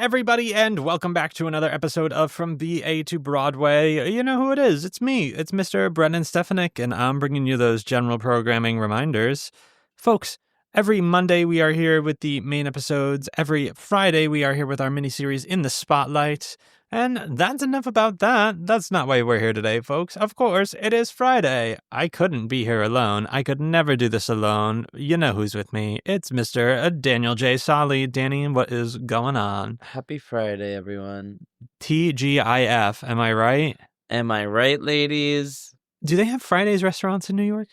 everybody, and welcome back to another episode of From VA to Broadway. You know who it is. It's me. It's Mr. Brennan Stefanik, and I'm bringing you those general programming reminders. Folks, every Monday we are here with the main episodes. Every Friday we are here with our miniseries In the Spotlight. And that's enough about that. That's not why we're here today, folks. Of course, it is Friday. I couldn't be here alone. I could never do this alone. You know who's with me. It's Mr. Daniel J. Solly. Danny, what is going on? Happy Friday, everyone. TGIF, am I right? Am I right, ladies? Do they have Fridays restaurants in New York?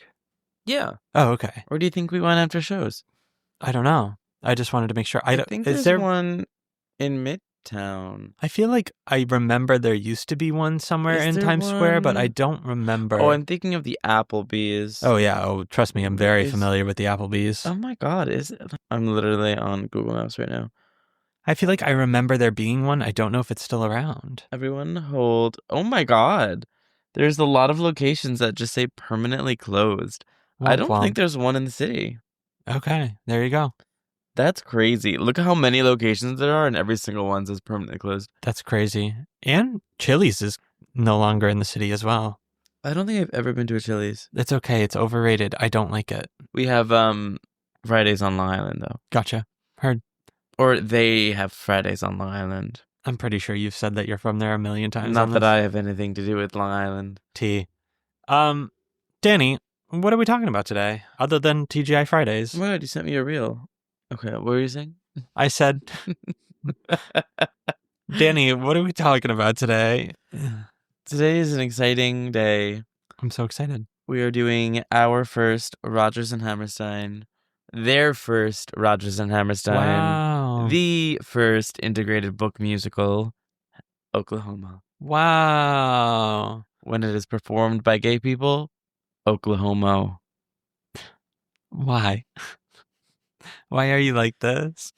Yeah. Oh, okay. Or do you think we went after shows? I don't know. I just wanted to make sure. I think there's one in Midtown. I feel like I remember there used to be one somewhere in Times Square, but I don't remember. Oh, I'm thinking of the Applebee's. Oh, yeah. Oh, trust me. I'm very familiar with the Applebee's. Oh, my God. Is it? I'm literally on Google Maps right now. I feel like I remember there being one. I don't know if it's still around. Everyone hold. Oh, my God. There's a lot of locations that just say permanently closed. I don't think there's one in the city. Okay. There you go. That's crazy. Look at how many locations there are, and every single one is permanently closed. That's crazy. And Chili's is no longer in the city as well. I don't think I've ever been to a Chili's. It's okay. It's overrated. I don't like it. We have Fridays on Long Island, though. Gotcha. Heard. Or they have Fridays on Long Island. I'm pretty sure you've said that you're from there a million times. Not that I have anything to do with Long Island. Danny, what are we talking about today, other than TGI Fridays? Oh my God, you sent me a reel. Okay, what were you saying? I said, Danny, what are we talking about today? Today is an exciting day. I'm so excited. We are doing our first Rodgers and Hammerstein, their first Rodgers and Hammerstein, wow. The first integrated book musical, Oklahoma. Wow. When it is performed by gay people, Oklahoma. Why? Why are you like this?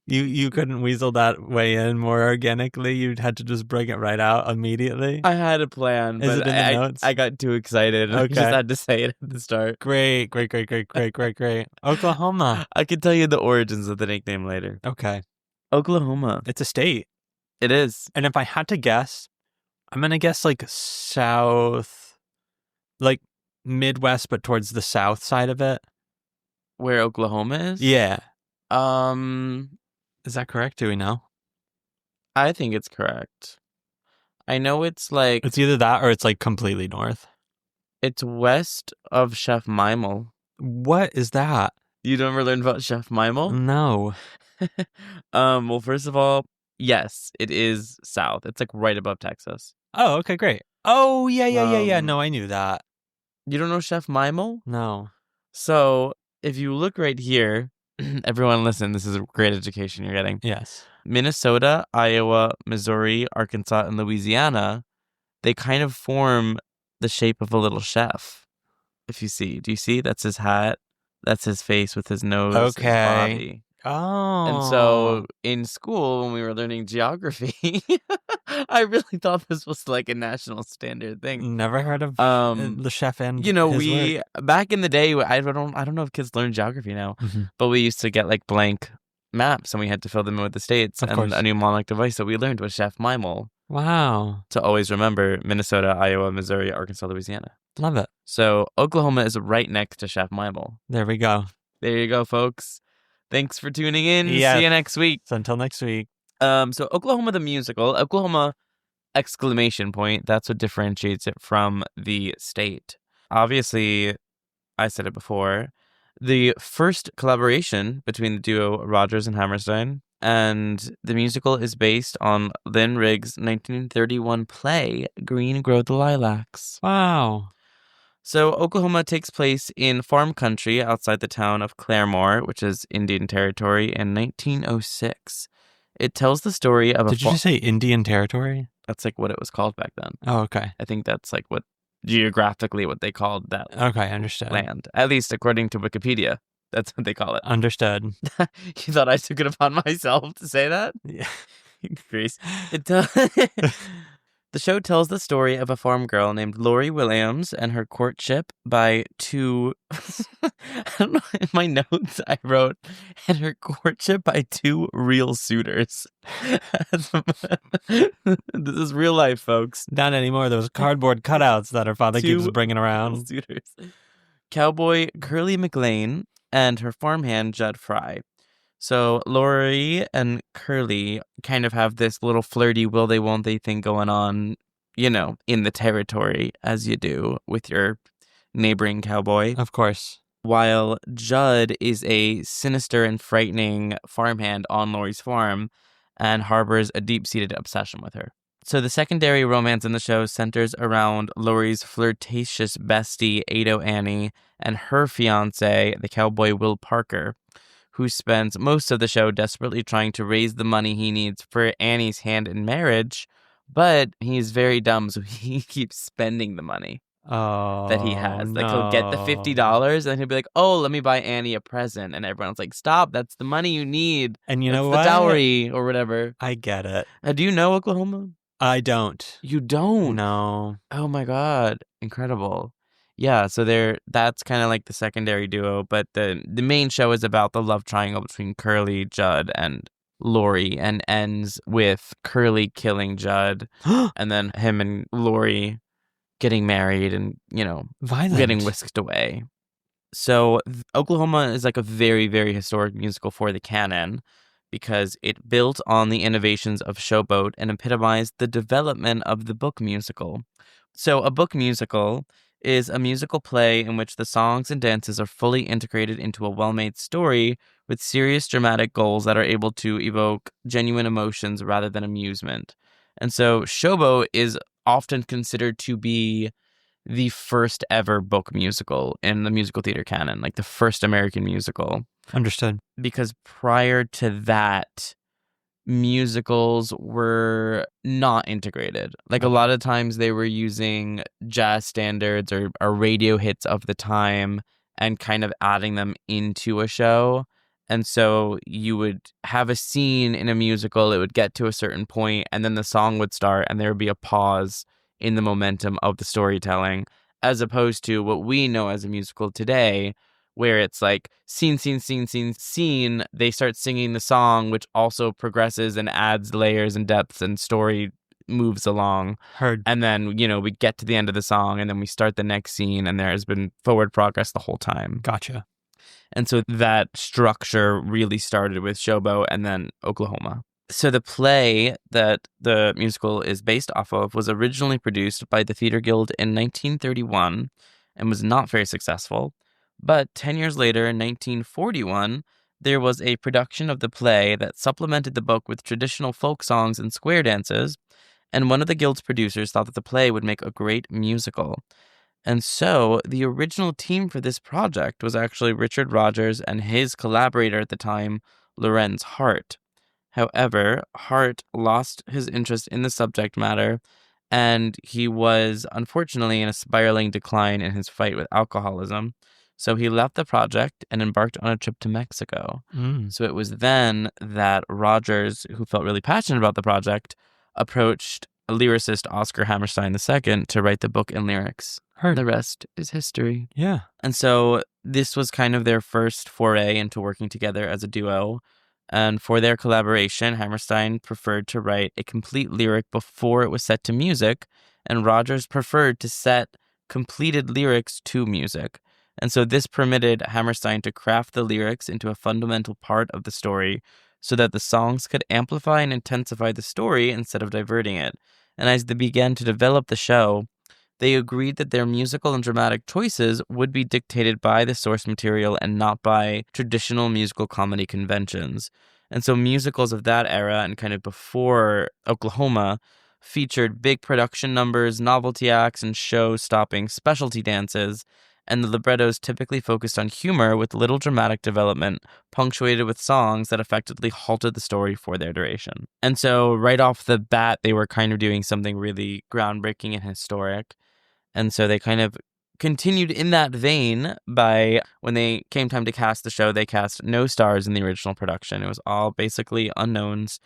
You couldn't weasel that way in more organically. You had to just bring it right out immediately. I had a plan, Is but it in the notes? I got too excited. Okay. I just had to say it at the start. Great. Oklahoma. I can tell you the origins of the nickname later. Okay. Oklahoma. It's a state. It is. And if I had to guess, I'm going to guess like south, like Midwest, but towards the south side of it. Where Oklahoma is? Yeah. Is that correct? Do we know? I think it's correct. I know it's like... It's either that or it's like completely north. It's west of Chef Mimel. What is that? You never learned about Chef Mimel? No. Well, first of all, yes, it is south. It's like right above Texas. Oh, okay, great. Oh, yeah. No, I knew that. You don't know Chef Mimel? No. So... if you look right here, everyone listen, this is a great education you're getting. Yes. Minnesota, Iowa, Missouri, Arkansas, and Louisiana, they kind of form the shape of a little chef. If you see, do you see? That's his hat. That's his face with his nose. Okay. His body. Oh. And so in school, when we were learning geography, I really thought this was like a national standard thing. Never heard of the chef and you know, his work. Back in the day, I don't know if kids learn geography now, but we used to get like blank maps and we had to fill them in with the states. Of and course. A mnemonic device that we learned was Chef Mimel. Wow. To always remember Minnesota, Iowa, Missouri, Arkansas, Louisiana. Love it. So Oklahoma is right next to Chef Mimel. There we go. There you go, folks. Thanks for tuning in. Yes. See you next week. So until next week. So Oklahoma the musical, Oklahoma exclamation point, that's what differentiates it from the state. Obviously, I said it before, the first collaboration between the duo Rodgers and Hammerstein, and the musical is based on Lynn Riggs' 1931 play, Green Grow the Lilacs. Wow. So Oklahoma takes place in farm country outside the town of Claremore, which is Indian Territory, in 1906. It tells the story of Did you just say Indian Territory? That's like what it was called back then. Oh, okay. I think that's like what geographically what they called that Okay, understood. land. At least according to Wikipedia. That's what they call it. Understood. You thought I took it upon myself to say that? Yeah. Grace. The show tells the story of a farm girl named Lori Williams and her courtship by two... don't know. In my notes, I wrote, and her courtship by two real suitors. This is real life, folks. Not anymore. Those cardboard cutouts that her father keeps Two bringing around. Suitors. Cowboy Curly McLean and her farmhand Judd Fry. So Lori and Curly kind of have this little flirty will they won't they thing going on, in the territory, as you do with your neighboring cowboy. Of course. While Judd is a sinister and frightening farmhand on Lori's farm and harbors a deep-seated obsession with her. So the secondary romance in the show centers around Lori's flirtatious bestie, Ado Annie, and her fiancé, the cowboy Will Parker, who spends most of the show desperately trying to raise the money he needs for Annie's hand in marriage, but he's very dumb, so he keeps spending the money that he has. Like, he'll get the $50, and then he'll be like, oh, let me buy Annie a present. And everyone's like, stop, that's the money you need. And you that's know the what? dowry or whatever. I get it. Do you know Oklahoma? I don't. You don't? No. Oh my God. Incredible. Yeah, so that's kind of like the secondary duo, but the main show is about the love triangle between Curly, Judd, and Lori, and ends with Curly killing Judd, and then him and Lori getting married and, Violent. getting whisked away. So Oklahoma is like a very, very historic musical for the canon because it built on the innovations of Showboat and epitomized the development of the book musical. So a book musical is a musical play in which the songs and dances are fully integrated into a well-made story with serious dramatic goals that are able to evoke genuine emotions rather than amusement. And so Showboat is often considered to be the first ever book musical in the musical theater canon, like the first American musical. Understood. Because prior to that, musicals were not integrated. Like a lot of times they were using jazz standards or radio hits of the time and kind of adding them into a show. And so you would have a scene in a musical, it would get to a certain point, and then the song would start and there would be a pause in the momentum of the storytelling, as opposed to what we know as a musical today, where it's like scene, scene, scene, scene, scene. They start singing the song, which also progresses and adds layers and depths and story moves along. Heard. And then, we get to the end of the song and then we start the next scene and there has been forward progress the whole time. Gotcha. And so that structure really started with Showboat and then Oklahoma. So the play that the musical is based off of was originally produced by the Theater Guild in 1931 and was not very successful. But 10 years later, in 1941, there was a production of the play that supplemented the book with traditional folk songs and square dances, and one of the Guild's producers thought that the play would make a great musical. And so the original team for this project was actually Richard Rodgers and his collaborator at the time, Lorenz Hart. However, Hart lost his interest in the subject matter, and he was unfortunately in a spiraling decline in his fight with alcoholism. So he left the project and embarked on a trip to Mexico. So it was then that Rodgers, who felt really passionate about the project, approached lyricist Oscar Hammerstein II to write the book and lyrics. Heard. The rest is history. Yeah. And so this was kind of their first foray into working together as a duo. And for their collaboration, Hammerstein preferred to write a complete lyric before it was set to music, and Rodgers preferred to set completed lyrics to music. And so this permitted Hammerstein to craft the lyrics into a fundamental part of the story so that the songs could amplify and intensify the story instead of diverting it. And as they began to develop the show, they agreed that their musical and dramatic choices would be dictated by the source material and not by traditional musical comedy conventions. And so musicals of that era and kind of before Oklahoma featured big production numbers, novelty acts, and show-stopping specialty dances, and the librettos typically focused on humor with little dramatic development, punctuated with songs that effectively halted the story for their duration. And so right off the bat, they were kind of doing something really groundbreaking and historic. And so they kind of continued in that vein by, when they came time to cast the show, they cast no stars in the original production. It was all basically unknowns.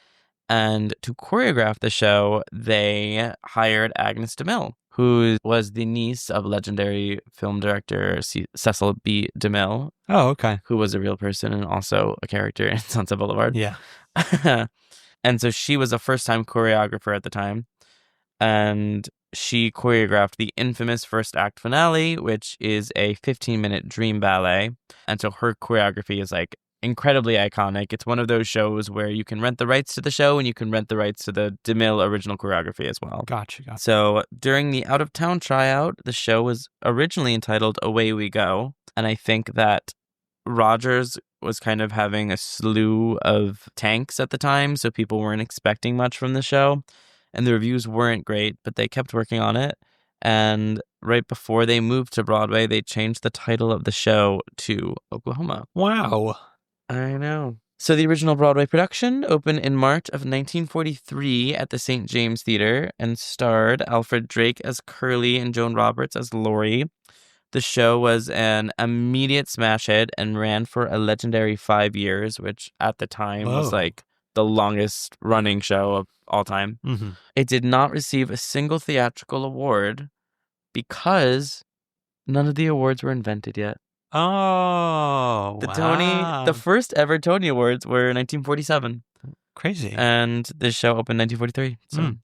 And to choreograph the show, they hired Agnes DeMille, who was the niece of legendary film director Cecil B. DeMille, Oh, okay. who was a real person and also a character in Sunset Boulevard. Yeah. And so she was a first-time choreographer at the time. And she choreographed the infamous first act finale, which is a 15-minute dream ballet. And so her choreography is like incredibly iconic. It's one of those shows where you can rent the rights to the show and you can rent the rights to the DeMille original choreography as well. Gotcha. So during the out-of-town tryout, the show was originally entitled Away We Go. And I think that Rogers was kind of having a slew of tanks at the time, so people weren't expecting much from the show. And the reviews weren't great, but they kept working on it. And right before they moved to Broadway, they changed the title of the show to Oklahoma. Wow. I know. So the original Broadway production opened in March of 1943 at the St. James Theater and starred Alfred Drake as Curly and Joan Roberts as Laurie. The show was an immediate smash hit and ran for a legendary 5 years, which at the time was like the longest running show of all time. Mm-hmm. It did not receive a single theatrical award because none of the awards were invented yet. Oh, The first ever Tony Awards were in 1947. Crazy. And this show opened in 1943. So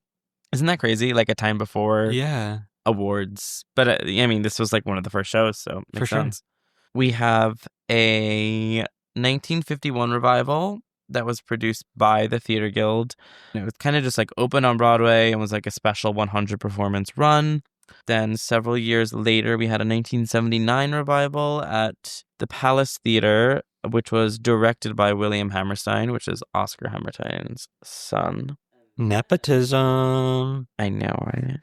isn't that crazy? Like a time before awards. But I mean, this was like one of the first shows, so it makes sense. We have a 1951 revival that was produced by the Theater Guild. It was kind of just like open on Broadway and was like a special 100 performance run. Then several years later, we had a 1979 revival at the Palace Theater, which was directed by William Hammerstein, which is Oscar Hammerstein's son. Nepotism. I know, right?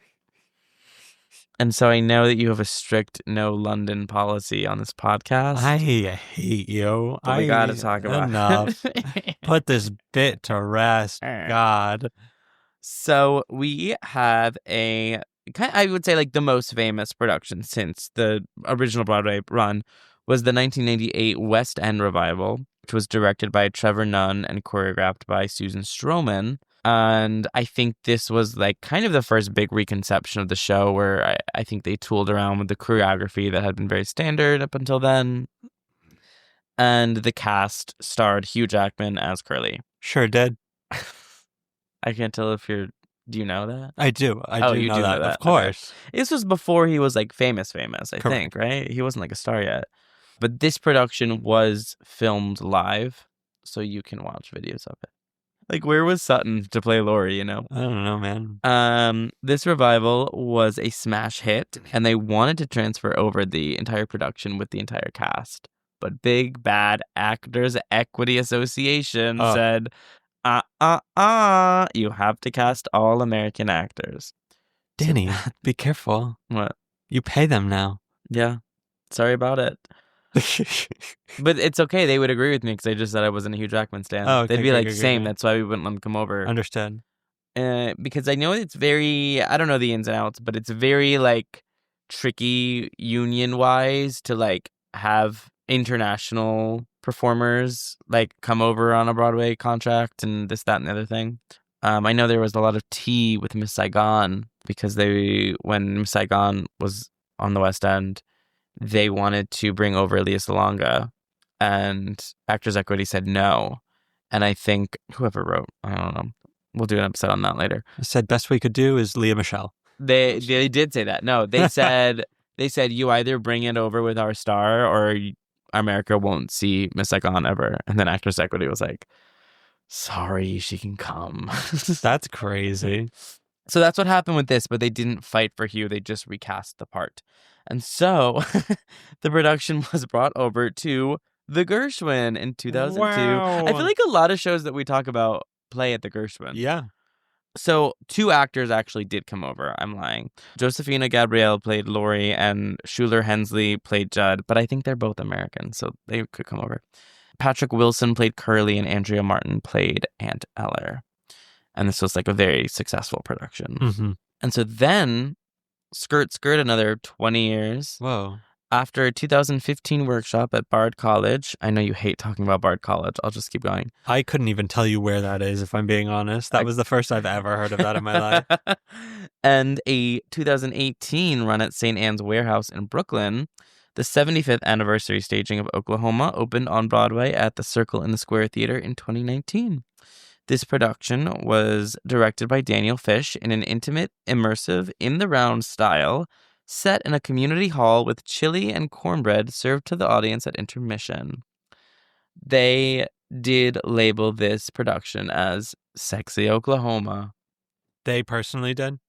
And so I know that you have a strict no London policy on this podcast. I hate you. But we got to talk about enough. Put this bit to rest. God. So we have I would say like the most famous production since the original Broadway run was the 1998 West End revival, which was directed by Trevor Nunn and choreographed by Susan Stroman. And I think this was like kind of the first big reconception of the show where I think they tooled around with the choreography that had been very standard up until then. And the cast starred Hugh Jackman as Curly. Sure did. I can't tell if you're... Do you know that? I do. I do know that. Of course. Okay. This was before he was like famous, I think, right? He wasn't like a star yet. But this production was filmed live, so you can watch videos of it. Like, where was Sutton to play Laurie, you know? I don't know, man. This revival was a smash hit, and they wanted to transfer over the entire production with the entire cast. But Big Bad Actors Equity Association said, you have to cast all American actors. Danny, be careful. What? You pay them now. Yeah. Sorry about it. But it's okay. They would agree with me because I just said I wasn't a Hugh Jackman stan. Oh, okay, they'd be like, good, same. good. That's why we wouldn't let them come over. Understood. Because I know it's very, I don't know the ins and outs, but it's very like tricky union-wise to like have international performers like come over on a Broadway contract and this, that, and the other thing. I know there was a lot of tea with Miss Saigon because when Miss Saigon was on the West End, they wanted to bring over Leah Salonga, and Actors Equity said no. And I think whoever wrote, I don't know, we'll do an episode on that later. I said best we could do is Leah Michelle. They did say that. No, they said you either bring it over with our star or America won't see Miss Saigon ever. And then Actors Equity was like, sorry, she can come. That's crazy. So that's what happened with this, but they didn't fight for Hugh. They just recast the part. And so the production was brought over to the Gershwin in 2002. Wow. I feel like a lot of shows that we talk about play at the Gershwin. Yeah. So 2 actors actually did come over. I'm lying. Josefina Gabrielle played Laurie and Shuler Hensley played Judd, but I think they're both American, so they could come over. Patrick Wilson played Curly and Andrea Martin played Aunt Eller. And this was like a very successful production. Mm-hmm. And so then, skirt another 20 years. Whoa. After a 2015 workshop at Bard College, I know you hate talking about Bard College. I'll just keep going. I couldn't even tell you where that is, if I'm being honest. That was the first I've ever heard of that in my life. And a 2018 run at St. Anne's Warehouse in Brooklyn. The 75th anniversary staging of Oklahoma opened on Broadway at the Circle in the Square Theater in 2019. This production was directed by Daniel Fish in an intimate, immersive, in-the-round style, set in a community hall with chili and cornbread served to the audience at intermission. They did label this production as Sexy Oklahoma. They personally did?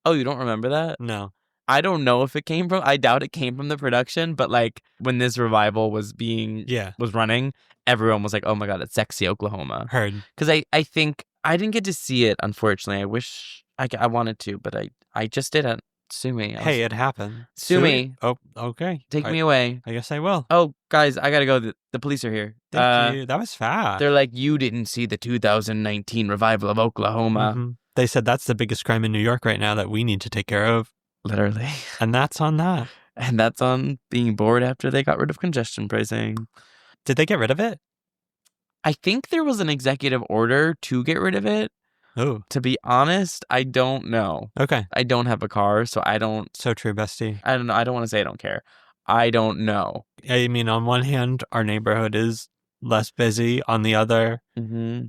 Oh, you don't remember that? No. I don't know if it came from, I doubt it came from the production, but like when this revival was running, everyone was like, oh my God, it's Sexy Oklahoma. Heard. Because I think, I didn't get to see it, unfortunately. I wish I wanted to, but I just didn't. Sue me. Hey, it happened. Sue me. Oh, okay. Take me away. I guess I will. Oh, guys, I gotta go. The police are here. Thank you. That was fast. They're like, you didn't see the 2019 revival of Oklahoma. Mm-hmm. They said that's the biggest crime in New York right now that we need to take care of. Literally. And that's on that. And that's on being bored after they got rid of congestion pricing. Did they get rid of it? I think there was an executive order to get rid of it. Oh. To be honest, I don't know. Okay. I don't have a car, so I don't... So true, bestie. I don't know. I don't want to say I don't care. I don't know. I mean, on one hand, our neighborhood is less busy. On the other,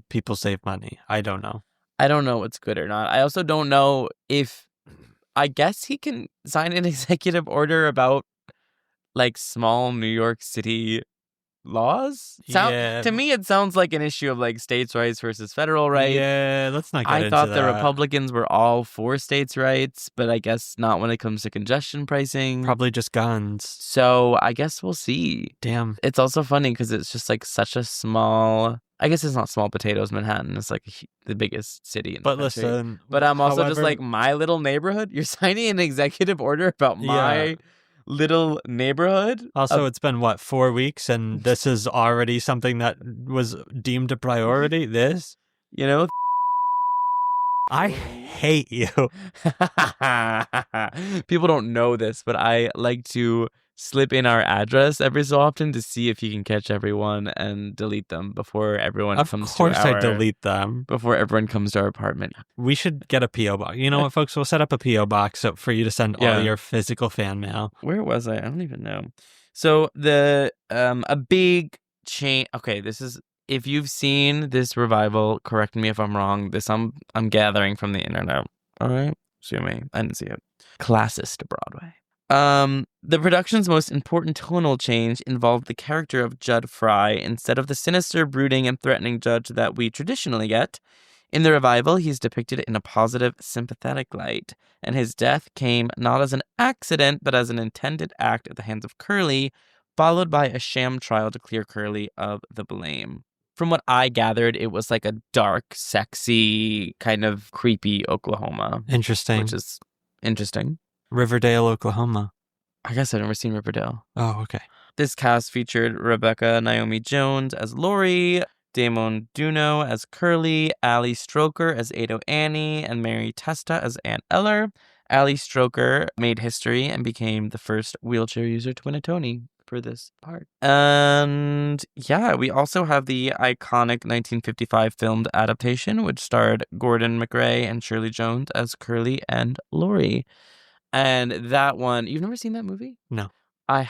people save money. I don't know. I don't know what's good or not. I also don't know if... I guess he can sign an executive order about, like, small New York City laws? To me, it sounds like an issue of, like, states' rights versus federal rights. Yeah, let's not get into that. I thought the Republicans were all for states' rights, but I guess not when it comes to congestion pricing. Probably just guns. So I guess we'll see. Damn. It's also funny because it's just, like, such a small... I guess it's not small potatoes, Manhattan. It's like the biggest city in the country. Listen, but I'm also just like, my little neighborhood? You're signing an executive order about my little neighborhood? Also, it's been, 4 weeks, and this is already something that was deemed a priority? This? You know? I hate you. People don't know this, but I like to slip in our address every so often to see if you can catch everyone and delete them before everyone comes to our... Of course I delete them. Before everyone comes to our apartment. We should get a P.O. box. You know what, folks? We'll set up a P.O. box for you to send all your physical fan mail. Where was I? I don't even know. So a big change... Okay, this is... If you've seen this revival, correct me if I'm wrong. This I'm gathering from the internet. All right? Sue me. I didn't see it. Classist Broadway. The production's most important tonal change involved the character of Judd Fry instead of the sinister, brooding, and threatening judge that we traditionally get. In the revival, he's depicted in a positive, sympathetic light, and his death came not as an accident, but as an intended act at the hands of Curly, followed by a sham trial to clear Curly of the blame. From what I gathered, it was like a dark, sexy, kind of creepy Oklahoma. Interesting. Which is interesting. Riverdale, Oklahoma. I guess I've never seen Riverdale. Oh, okay. This cast featured Rebecca Naomi Jones as Lori, Damon Duno as Curly, Ali Stroker as Ado Annie, and Mary Testa as Ann Eller. Ali Stroker made history and became the first wheelchair user to win a Tony for this part. And yeah, we also have the iconic 1955 filmed adaptation, which starred Gordon McRae and Shirley Jones as Curly and Lori. And that one, you've never seen that movie? No. I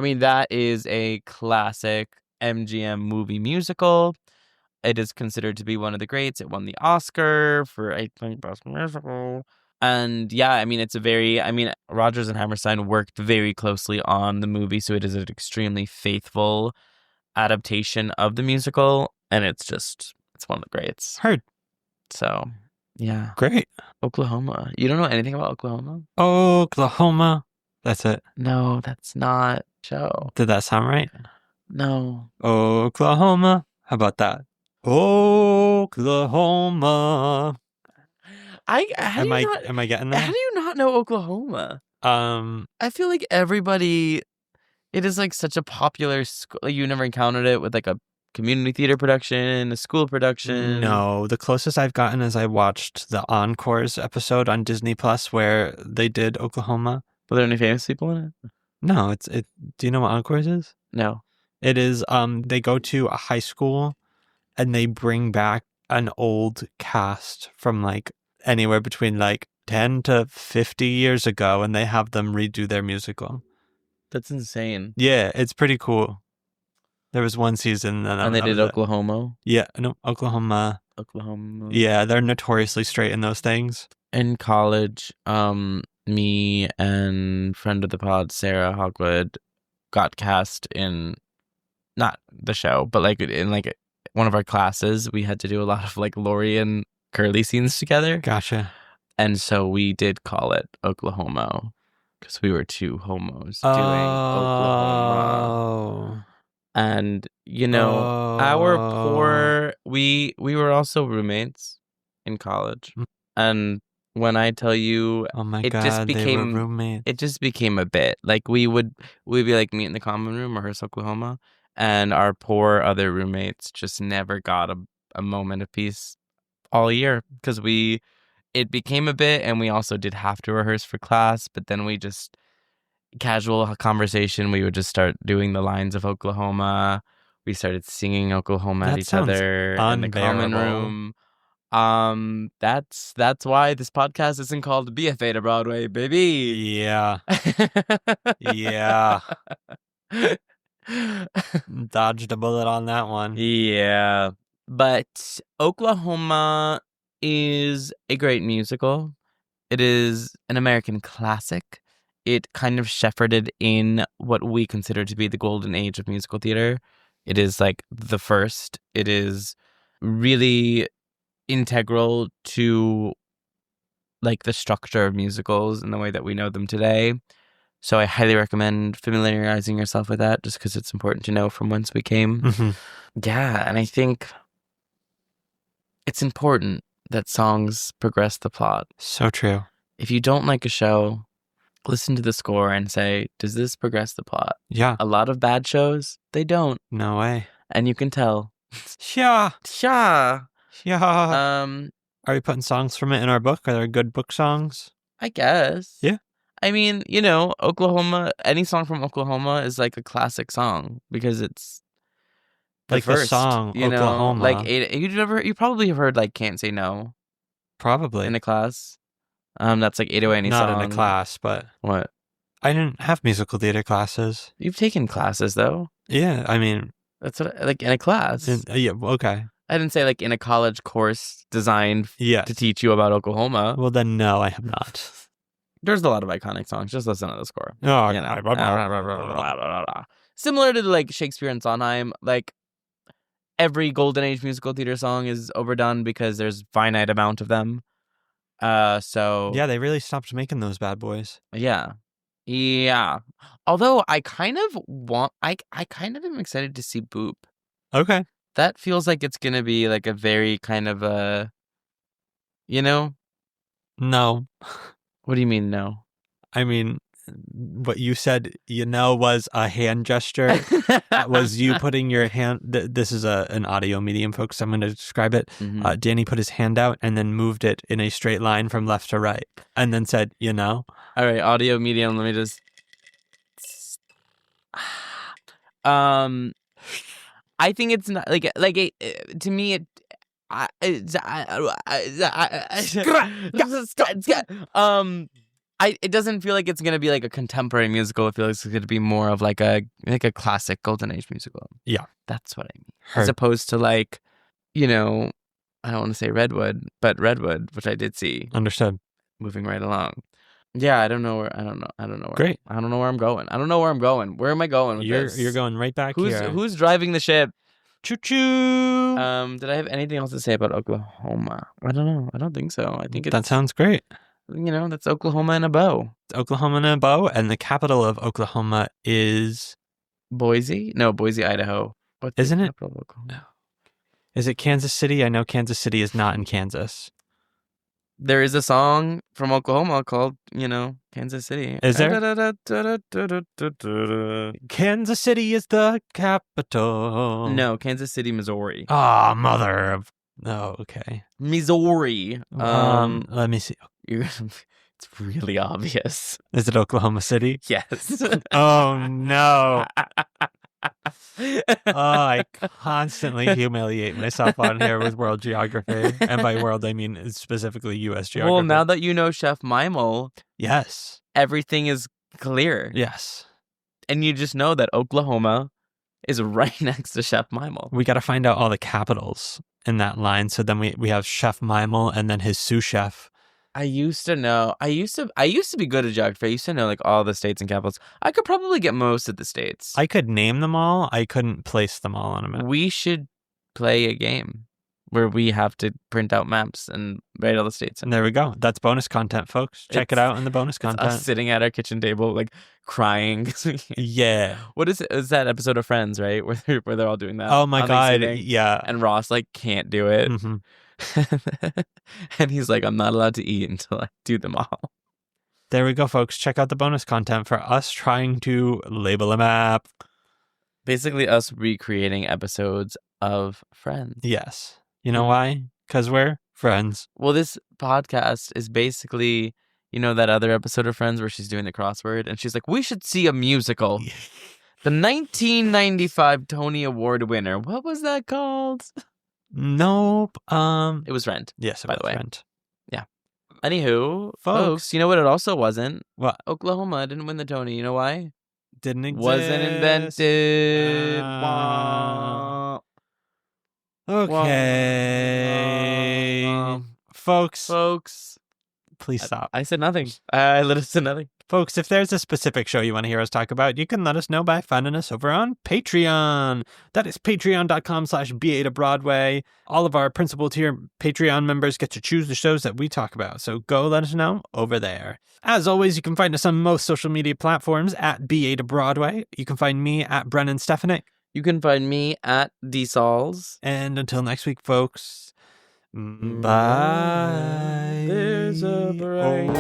mean, that is a classic MGM movie musical. It is considered to be one of the greats. It won the Oscar for, I think, Best Musical. And yeah, I mean, Rodgers and Hammerstein worked very closely on the movie, so it is an extremely faithful adaptation of the musical. And it's one of the greats. Heard. So... yeah. Great. Oklahoma. You don't know anything about Oklahoma? Oklahoma. That's it. No, that's not show. Did that sound right? No. Oklahoma. How about that? Oklahoma. Am I getting that? How do you not know Oklahoma? I feel like everybody... It is like such a popular school. Like, you never encountered it with like a community theater production, a school production? No, the closest I've gotten is I watched the Encores episode on Disney Plus where they did Oklahoma. Were there any famous people in it? No, it. Do you know what Encores is? No. It is. They go to a high school, and they bring back an old cast from like anywhere between like 10 to 50 years ago, and they have them redo their musical. That's insane. Yeah, it's pretty cool. There was one season, And they did Oklahoma. Yeah, no, Oklahoma. Yeah, they're notoriously straight in those things. In college, me and friend of the pod, Sarah Hogwood, got cast in not the show, but like in like one of our classes. We had to do a lot of like Lori and Curly scenes together. Gotcha. And so we did call it Oklahoma because we were two homos doing Oklahoma. And we were also roommates in college. And when I tell you, oh my God, they were roommates. It just became a bit like we'd be like meet in the common room, rehearse Oklahoma, and our poor other roommates just never got a moment of peace all year because it became a bit, and we also did have to rehearse for class, but then we just casual conversation, we would just start doing the lines of Oklahoma. We started singing Oklahoma at each other in the common room. That's why this podcast isn't called BFA to Broadway, baby. Yeah. Yeah. Dodged a bullet on that one. Yeah. But Oklahoma is a great musical. It is an American classic. It kind of shepherded in what we consider to be the golden age of musical theater. It is like the first. It is really integral to like the structure of musicals in the way that we know them today. So I highly recommend familiarizing yourself with that just because it's important to know from whence we came. Mm-hmm. Yeah, and I think it's important that songs progress the plot. So true. If you don't like a show, listen to the score and say, does this progress the plot? Yeah. A lot of bad shows, they don't. No way. And you can tell. Yeah. Yeah. Yeah. Are we putting songs from it in our book? Are there good book songs? I guess. Yeah. I mean, Oklahoma, any song from Oklahoma is like a classic song because it's like the song Oklahoma. Like you probably have heard like Can't Say No. Probably. In a class. That's like 808 any song. Not in a class, but what? I didn't have musical theater classes. You've taken classes though. Yeah, I mean, that's what like in a class. Yeah, okay. I didn't say like in a college course designed to teach you about Oklahoma. Well, then no, I have not. There's a lot of iconic songs. Just listen to the score. Oh, similar to like Shakespeare and Sondheim, like every Golden Age musical theater song is overdone because there's finite amount of them. So yeah, they really stopped making those bad boys. Yeah. Although I kind of am excited to see Boop. Okay. That feels like it's gonna be like a very kind of No. What do you mean no? I mean, what you said, was a hand gesture. Was you putting your hand... This is an audio medium, folks. I'm going to describe it. Mm-hmm. Danny put his hand out and then moved it in a straight line from left to right. And then said, All right, audio medium. Let me just... I think it's not... to me, it... it doesn't feel like it's gonna be like a contemporary musical. It feels like it's gonna be more of like a classic Golden Age musical. Yeah, that's what I mean. As opposed to like, I don't want to say Redwood, but Redwood, which I did see. Understood. Moving right along. Yeah, I don't know where. Great. I don't know where I'm going. I don't know where I'm going. Where am I going with this? You're going right back here. Who's driving the ship? Choo-choo. Did I have anything else to say about Oklahoma? I don't know. I don't think so. I think that sounds great. That's Oklahoma in a bow. It's Oklahoma in a bow, and the capital of Oklahoma is Boise? No, Boise, Idaho. Isn't it? No. Is it Kansas City? I know Kansas City is not in Kansas. There is a song from Oklahoma called, Kansas City. Is there? Kansas City is the capital. No, Kansas City, Missouri. Ah, mother of... Oh, okay. Missouri. Let me see. It's really obvious. Is it Oklahoma City? Yes. Oh, no. I constantly humiliate myself on here with world geography. And by world, I mean specifically U.S. geography. Well, now that you know Chef Mimel, yes. everything is clear. Yes. And you just know that Oklahoma is right next to Chef Mimel. We got to find out all the capitals in that line. So then we have Chef Mimel and then his sous chef. I used to know. I used to be good at geography. I used to know like all the states and capitals. I could probably get most of the states. I could name them all. I couldn't place them all on a map. We should play a game where we have to print out maps and write all the states. And there we go. That's bonus content, folks. Check it out in the bonus content. Us sitting at our kitchen table, like crying. Yeah. What is it? Is that episode of Friends, right? Where they're all doing that. Oh my God. Thanksgiving, Yeah. and Ross like can't do it. Mm-hmm. And he's like, I'm not allowed to eat until I do them all. There we go, folks. Check out the bonus content for us trying to label a map. Basically, us recreating episodes of Friends. Yes. You know why? Because we're friends. Well, this podcast is basically, you know, that other episode of Friends where she's doing the crossword and she's like, we should see a musical. The 1995 Tony Award winner. What was that called? Nope. It was Rent. Yes, by the way. Rent. Yeah. Anywho, Folks, you know what it also wasn't? What? Oklahoma didn't win the Tony. You know why? Didn't exist. Wasn't invented. Okay. Folks, please stop. I said nothing. I literally said nothing. Folks, if there's a specific show you want to hear us talk about, you can let us know by finding us over on Patreon. That is patreon.com/BA to Broadway. All of our principal tier Patreon members get to choose the shows that we talk about. So go let us know over there. As always, you can find us on most social media platforms at BA to Broadway. You can find me at Brennan Stefanik. You can find me at DSols. And until next week, folks, bye. There's a bright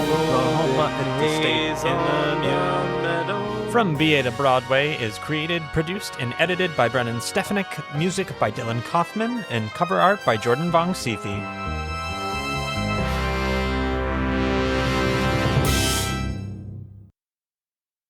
haze on your meadow. From BA to Broadway is created, produced, and edited by Brennan Stefanik, music by Dylan Kaufman, and cover art by Jordan Vongsithi.